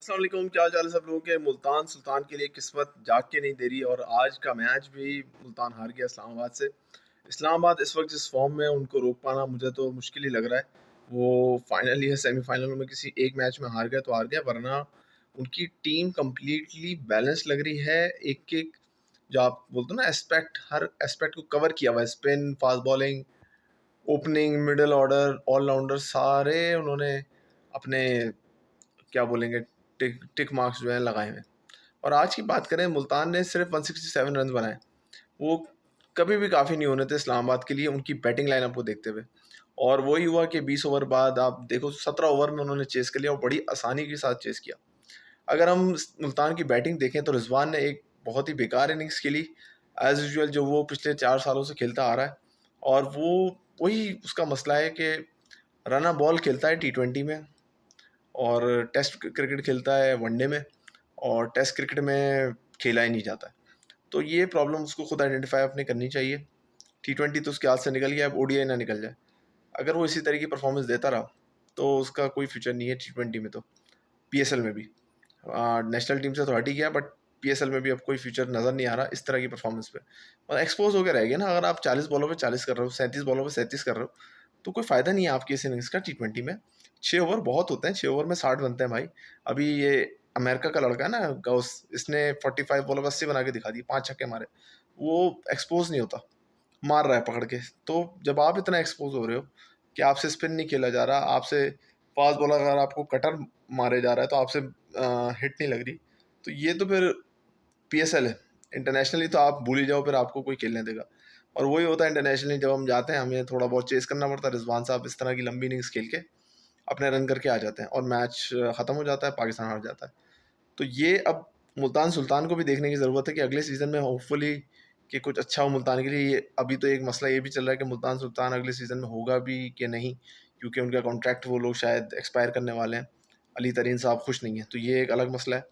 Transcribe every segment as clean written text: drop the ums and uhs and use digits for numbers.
अस्सलाम वालेकुम, क्या हाल चाल है सब लोगों के। मुल्तान सुल्तान के लिए किस्मत जाग के नहीं दे रही और आज का मैच भी मुल्तान हार गया इस्लामाबाद से। इस्लामाबाद इस वक्त जिस फॉर्म में उनको रोक पाना मुझे तो मुश्किल ही लग रहा है। वो फाइनल या सेमीफाइनल में किसी एक मैच में हार गया तो हार गया, वरना उनकी टीम कंप्लीटली बैलेंस लग रही है। एक एक जो आप बोलते हो ना एस्पेक्ट, हर एस्पेक्ट को कवर किया हुआ है। Spin, fast bowling, opening, middle order, all-rounder, सारे उन्होंने अपने क्या बोलेंगे टिक टिक मार्क्स जो है लगाए हुए हैं। और आज की बात करें, मुल्तान ने सिर्फ 167 रन बनाए। वो कभी भी काफ़ी नहीं होने थे इस्लामाबाद के लिए उनकी बैटिंग लाइनअप को देखते हुए। और वही हुआ कि 20 ओवर बाद आप देखो 17 ओवर में उन्होंने चेस कर लिया और बड़ी आसानी के साथ चेस किया। अगर हम मुल्तान की बैटिंग देखें तो रिजवान ने एक बहुत ही बेकार इनिंग्स खेली, एज यूजल जो वो पिछले 4 सालों से खेलता आ रहा है। और वो वही उसका मसला है कि रना बॉल खेलता है T20 में और टेस्ट क्रिकेट खेलता है वनडे में, और टेस्ट क्रिकेट में खेला ही नहीं जाता है। तो ये प्रॉब्लम उसको खुद आइडेंटिफाई अपने करनी चाहिए। T20 तो उसके हाथ से निकल गया, अब ODI ना निकल जाए। अगर वो इसी तरह की परफॉर्मेंस देता रहा तो उसका कोई फ्यूचर नहीं है T20 में तो। PSL में भी नेशनल टीम से तो हट ही गया, बट PSL में भी अब कोई फ्यूचर नज़र नहीं आ रहा इस तरह की परफॉर्मेंस पे। और एक्सपोज होकर रह गया ना, अगर आप 40 बॉलों पे 40 कर रहे हो, 37 बॉलों पे 37 कर रहे हो, तो कोई फ़ायदा नहीं है आपकी इस इनिंग्स का T20 में। 6 ओवर बहुत होते हैं, 6 ओवर में 60 बनते हैं भाई। अभी ये अमेरिका का लड़का है ना गौस, इसने 45 बॉलों पे 80 बना के दिखा दी, 5 छक्के मारे। वो एक्सपोज नहीं होता, मार रहा है पकड़ के। तो जब आप इतना एक्सपोज हो रहे हो कि आपसे स्पिन नहीं खेला जा रहा, आपसे फास्ट बॉलर अगर आपको कटर मारे जा रहा है तो आपसे हिट नहीं लग रही, तो ये तो फिर PSL है। इंटरनेशनली तो आप भूल ही जाओ, फिर आपको कोई खेलने देगा। और वही होता है इंटरनेशनली, जब हम जाते हैं हमें थोड़ा बहुत चेस करना पड़ता है। रिजवान साहब इस तरह की लंबी इनिंग्स खेल के अपने रन करके आ जाते हैं और मैच ख़त्म हो जाता है, पाकिस्तान हार जाता है। तो ये अब मुल्तान सुल्तान को भी देखने की ज़रूरत है कि अगले सीज़न में होपफुली कि कुछ अच्छा हो मुल्तान के लिए। अभी तो एक मसला ये भी चल रहा है कि मुल्तान सुल्तान अगले सीज़न में होगा भी कि नहीं, क्योंकि उनका कॉन्ट्रैक्ट वो लोग शायद एक्सपायर करने वाले हैं। अली तरीन साहब खुश नहीं है, तो ये एक अलग मसला है।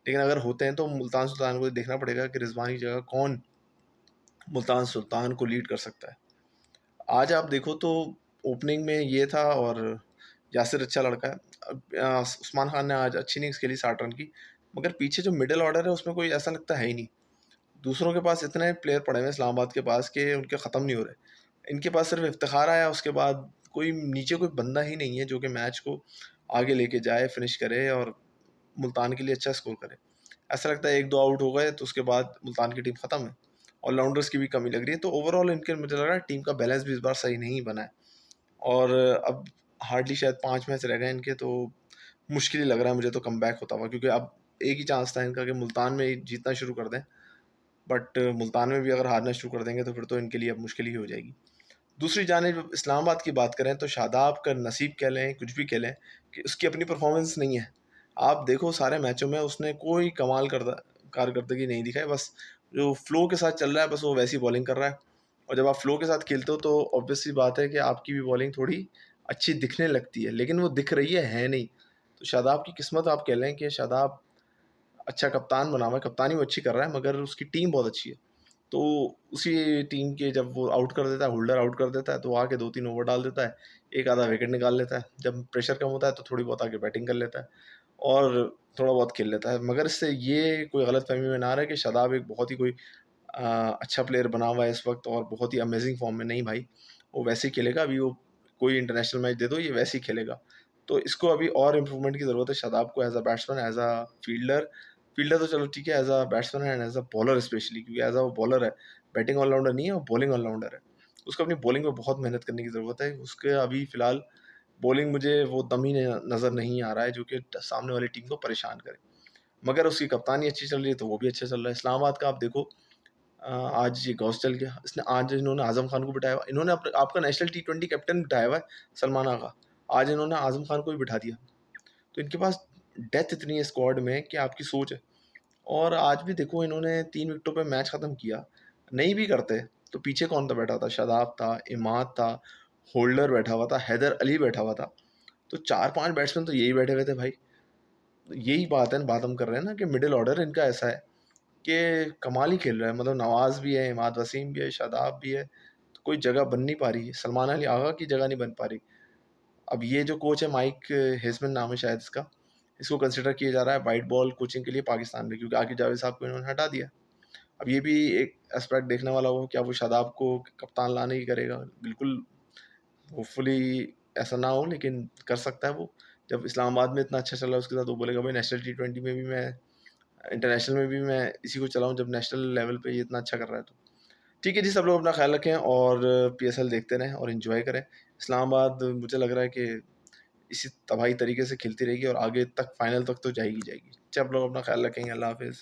लेकिन अगर होते हैं तो मुल्तान सुल्तान को देखना पड़ेगा कि रिजवान की जगह कौन मुल्तान सुल्तान को लीड कर सकता है। आज आप देखो तो ओपनिंग में ये था, और यासिर अच्छा लड़का है। उस्मान खान ने आज अच्छी इनिंग्स खेली 60 रन की, मगर पीछे जो मिडिल ऑर्डर है उसमें कोई ऐसा लगता है ही नहीं। दूसरों के पास इतने प्लेयर पड़े हुए हैं इस्लामाबाद के पास कि उनके ख़त्म नहीं हो रहे। इनके पास सिर्फ इफ्तिखार आया, उसके बाद कोई नीचे कोई बंदा ही नहीं है जो कि मैच को आगे लेके जाए, फिनिश करे और मुल्तान के लिए अच्छा स्कोर करे। ऐसा लगता है 1-2 आउट हो गए तो उसके बाद मुल्तान की टीम ख़त्म है। ऑलराउंडर्स की भी कमी लग रही है, तो ओवरऑल इनके मुझे लग रहा है टीम का बैलेंस भी इस बार सही नहीं बना है। और अब हार्डली शायद 5 मैच रह गए इनके, तो मुश्किल ही लग रहा है मुझे तो कमबैक होता हुआ, क्योंकि अब एक ही चांस था इनका कि मुल्तान में ही जीतना शुरू कर दें। बट मुल्तान में भी अगर हारना शुरू कर देंगे तो फिर तो इनके लिए अब मुश्किल ही हो जाएगी। दूसरी जानिब इस्लामाबाद की बात करें तो शादाब का नसीब कह लें, कुछ भी कह लें, कि उसकी अपनी परफॉर्मेंस नहीं है। आप देखो सारे मैचों में उसने कोई कमाल कारकर्दगी नहीं दिखाई। बस जो फ्लो के साथ चल रहा है, बस वो वैसी बॉलिंग कर रहा है। और जब आप फ्लो के साथ खेलते हो तो ऑब्वियस सी बात है कि आपकी भी बॉलिंग थोड़ी अच्छी दिखने लगती है, लेकिन वो दिख रही है नहीं। तो शादाब की किस्मत आप कह लें कि शादाब अच्छा कप्तान बना हुआ है, कप्तानी वो अच्छी कर रहा है, मगर उसकी टीम बहुत अच्छी है। तो उसी टीम के जब वो आउट कर देता है, होल्डर आउट कर देता है, तो वो आके 2-3 ओवर डाल देता है, एक आधा विकेट निकाल लेता है। जब प्रेशर कम होता है तो थोड़ी बहुत आके बैटिंग कर लेता है और थोड़ा बहुत खेल लेता है। मगर इससे ये कोई गलतफ़हमी में ना रहे कि शादाब एक बहुत ही कोई अच्छा प्लेयर बना हुआ है इस वक़्त और बहुत ही अमेज़िंग फ़ॉर्म में। नहीं भाई, वो वैसे ही खेलेगा। अभी वो कोई इंटरनेशनल मैच दे दो, ये वैसे ही खेलेगा। तो इसको अभी और इम्प्रूवमेंट की ज़रूरत है शादाब को, as a batsman, as a fielder. Fielder तो चलो ठीक है, as a batsman and as a bowler specially, क्योंकि एज़ अ वो बॉलर है, बैटिंग ऑलराउंडर नहीं है, वो बॉलिंग ऑलराउंडर है। उसको अपनी बॉलिंग में बहुत मेहनत करने की ज़रूरत है। उसके अभी फ़िलहाल बॉलिंग मुझे वो दम ही नज़र नहीं आ रहा है जो कि सामने वाली टीम को परेशान करे। मगर उसकी कप्तानी अच्छी चल रही है तो वो भी अच्छा चल रहा है। इस्लामाबाद का आप देखो, आज ये गौस चल गया। इसने आज इन्होंने आज़म खान को बिठाया हुआ, इन्होंने अपने आपका नेशनल T20 कैप्टन बिठाया हुआ है सलमान आगा। आज इन्होंने आज़म खान को भी बिठा दिया। तो इनके पास डेप्थ इतनी है स्क्वाड में कि आपकी सोच है। और आज भी देखो इन्होंने 3 विकेटों पे मैच ख़त्म किया। नहीं भी करते तो पीछे कौन था बैठा था? शादाब था, इमाद था, होल्डर बैठा हुआ था, हैदर अली बैठा हुआ था। तो 4-5 बैट्समैन तो यही बैठे हुए थे भाई। तो यही बात है, बात हम कर रहे हैं ना कि मिडल ऑर्डर इनका ऐसा है कि कमाल ही खेल रहा है। मतलब नवाज़ भी है, इमाद वसीम भी है, शादाब भी है, तो कोई जगह बन नहीं पा रही है। सलमान अली आगा की जगह नहीं बन पा रही। अब ये जो कोच है माइक हेज़मन नाम है शायद इसका, इसको कंसिडर किया जा रहा है वाइट बॉल कोचिंग के लिए पाकिस्तान में, क्योंकि आकिब जावेद साहब को इन्होंने हटा दिया। अब ये भी एक एस्पेक्ट देखने वाला हो, क्या वो शादाब को कप्तान लाने की करेगा? बिल्कुल, होपफुली ऐसा ना हो, लेकिन कर सकता है वो। जब इस्लामाबाद में इतना अच्छा चला है उसके साथ, वो बोलेगा भाई नेशनल टी20 में भी मैं, इंटरनेशनल में भी मैं इसी को चलाऊँ, जब नेशनल लेवल पे ये इतना अच्छा कर रहा है तो। ठीक है जी, सब लोग अपना ख्याल रखें और पीएसएल देखते रहें और एंजॉय करें। इस्लामाबाद मुझे लग रहा है कि इसी तबाही तरीके से खेलती रहेगी और आगे तक फाइनल तक तो जाएगी जाएगी। सब लोग अपना ख्याल रखेंगे। अल्लाह हाफ़िज़।